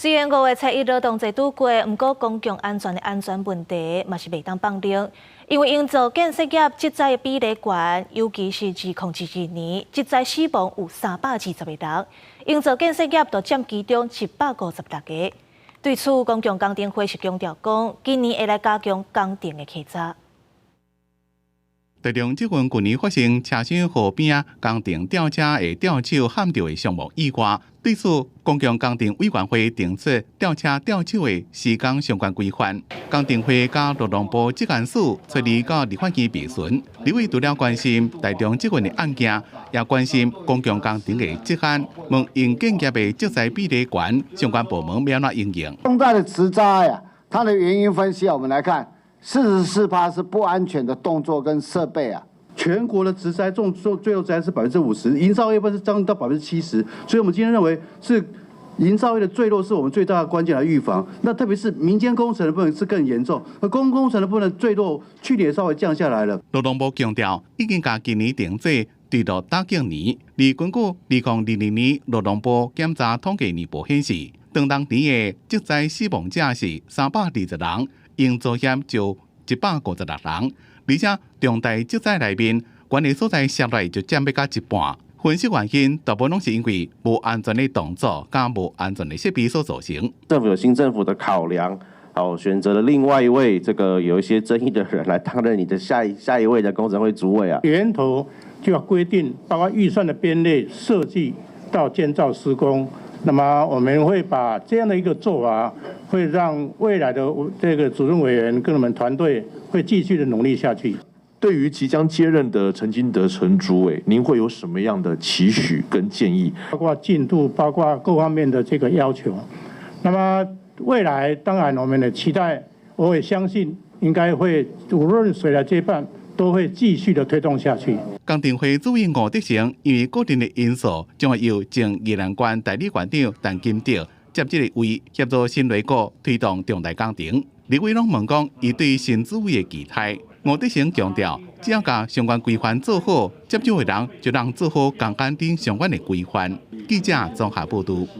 虽然5月初一劳动节拄过，不过公共安全的安全问题嘛是袂当放冷，因为营造建设业职灾的比例悬，尤其是2022年，职灾死亡有320个人，营造建设业就占其中756个。对此，公共工程会是强调讲，今年会来加强工程的稽查。台中这份去年发生车厢河边工程吊车的吊手焊掉的项目以外，对此公共工程委员会定出吊车吊手的施工相关规范。工程会甲劳动部职员署出理到立法院备询，立委除了关心台中这份的案件，也关心公共工程的职安，问营建业的职灾比例悬，相关部门要怎应用？重大的职灾呀，它的原因分析我们来看。44%是不安全的动作跟设备啊，全国的职灾最后职灾是50%，营造业不是将到70%，所以我们今天认为是营造业的坠落是我们最大的关键来预防。那特别是民间工程的部分是更严重，而公共工程的部分坠落去年稍微降下来了。劳动部强调，已经把今年定做除了打击年，而根据2022年劳动部检查统计年报显示，当年的职灾死亡者是320人。营造业就156人，而且重大职灾内面，管理所在涉类就占要到一半。分析原因大部分拢是因为无安全的动作加无安全的设备所造成。政府有新政府的考量，选择了另外一位有一些争议的人来担任你的下一位的工程会主委啊。源头就要规定，包括预算的编列、设计到建造施工。那么我们会把这样的一个做法，会让未来的这个主任委员跟我们团队会继续的努力下去。对于即将接任的陈金德陈主委，您会有什么样的期许跟建议？包括进度，包括各方面的这个要求。那么未来当然我们的期待，我也相信应该会无论谁来接办，都会继续的推动下去。工程会主委吴德成因为个人的因素，将会由前宜兰县代理县长陈金德接这个位，协助新内阁推动重大工程。立委拢问讲，伊对新主委的期待。吴德成强调，只要把相关规范做好，接手的人就让做好工程顶相关的规范。记者综合报道。